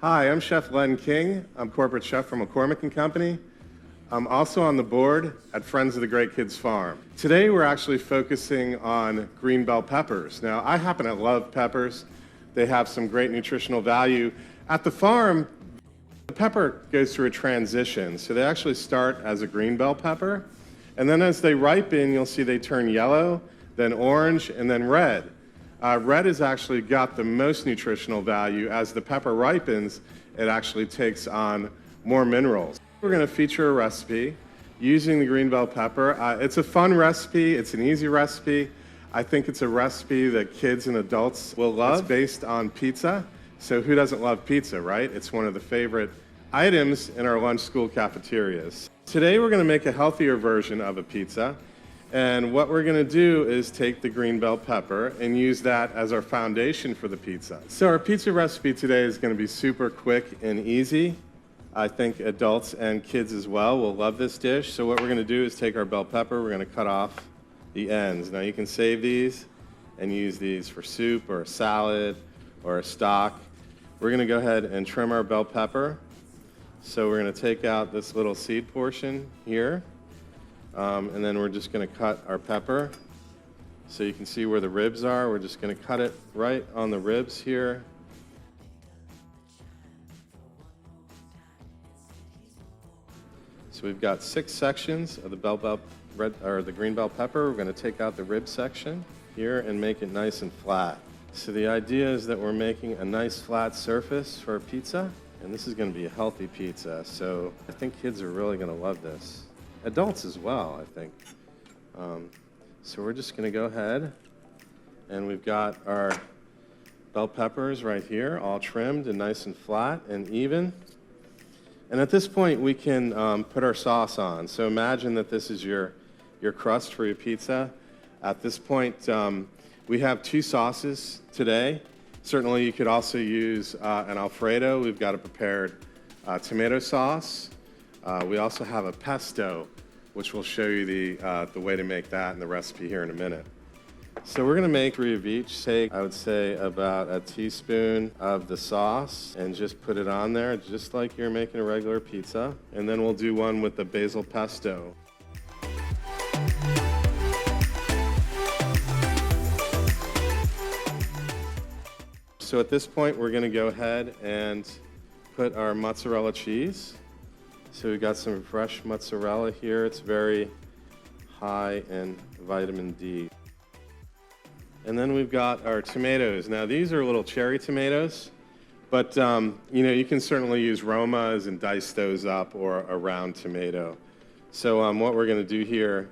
Hi, I'm Chef Len King. I'm corporate chef from McCormick Company. I'm also on the board at Friends of the Great Kids Farm. Today we're actually focusing on green bell peppers. Now, I happen to love peppers. They have some great nutritional value. At the farm, the pepper goes through a transition. So they actually start as a green bell pepper, and then as they ripen, you'll see they turn yellow, then orange, and then red. Red has actually got the most nutritional value. As the pepper ripens, it actually takes on more minerals. We're going to feature a recipe using the green bell pepper. It's a fun recipe. It's an easy recipe. I think it's a recipe that kids and adults will love. It's based on pizza. So who doesn't love pizza, right? It's one of the favorite items in our lunch school cafeterias. Today we're going to make a healthier version of a pizza. And what we're going to do is take the green bell pepper and use that as our foundation for the pizza. So our pizza recipe today is going to be super quick and easy. I think adults and kids as well will love this dish. So what we're going to do is take our bell pepper, we're going to cut off the ends. Now you can save these and use these for soup or a salad or a stock. We're going to go ahead and trim our bell pepper. So we're going to take out this little seed portion here. And then we're just going to cut our pepper. So you can see where the ribs are. We're just going to cut it right on the ribs here. So we've got 6 sections of the green bell pepper. We're going to take out the rib section here and make it nice and flat. So the idea is that we're making a nice flat surface for our pizza, and this is going to be a healthy pizza. So I think kids are really going to love this. Adults as well, I think. So we're just going to go ahead, and we've got our bell peppers right here, all trimmed and nice and flat and even. And at this point, we can put our sauce on. So imagine that this is your crust for your pizza. At this point, we have 2 sauces today. Certainly, you could also use an Alfredo. We've got a prepared tomato sauce. We also have a pesto, which will show you the way to make that in the recipe here in a minute. So we're going to make 3 of each. Take, I would say, about a teaspoon of the sauce and just put it on there, just like you're making a regular pizza. And then we'll do one with the basil pesto. So at this point, we're going to go ahead and put our mozzarella cheese. So we've got some fresh mozzarella here. It's very high in vitamin D. And then we've got our tomatoes. Now these are little cherry tomatoes, but you can certainly use Romas and dice those up, or a round tomato. So what we're going to do here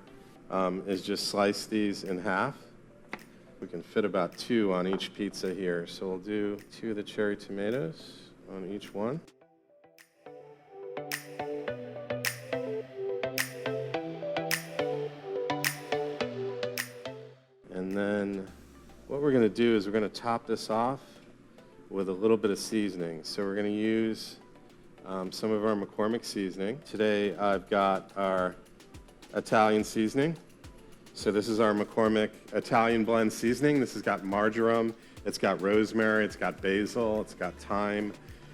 is just slice these in half. We can fit about 2 on each pizza here. So we'll do 2 of the cherry tomatoes on each one. And then what we're going to do is we're going to top this off with a little bit of seasoning. So we're going to use some of our McCormick seasoning. Today I've got our Italian seasoning. So this is our McCormick Italian blend seasoning. This has got marjoram, it's got rosemary, it's got basil, it's got thyme.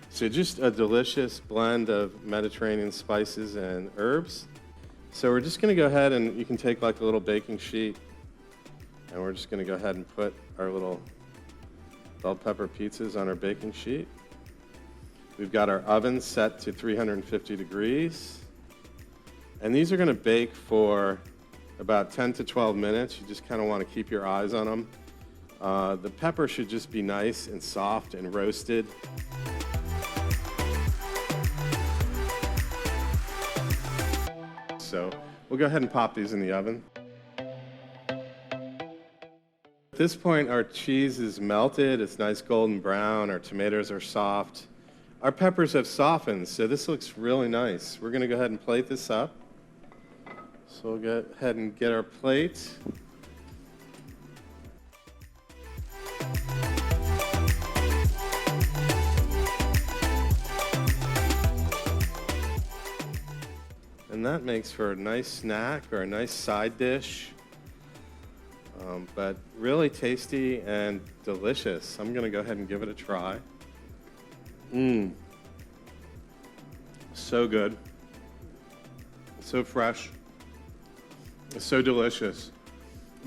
So just a delicious blend of Mediterranean spices and herbs. So we're just going to go ahead, and you can take like a little baking sheet, and we're just going to go ahead and put our little bell pepper pizzas on our baking sheet. We've got our oven set to 350 degrees. And these are going to bake for about 10 to 12 minutes. You just kind of want to keep your eyes on them. The pepper should just be nice and soft and roasted. So we'll go ahead and pop these in the oven. At this point, our cheese is melted. It's nice golden brown. Our tomatoes are soft. Our peppers have softened, so this looks really nice. We're going to go ahead and plate this up. So we'll go ahead and get our plate. And that makes for a nice snack or a nice side dish. But really tasty and delicious. I'm going to go ahead and give it a try. so good. It's so fresh. It's so delicious.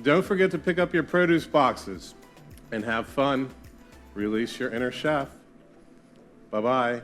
Don't forget to pick up your produce boxes and have fun. Release your inner chef. Bye-bye.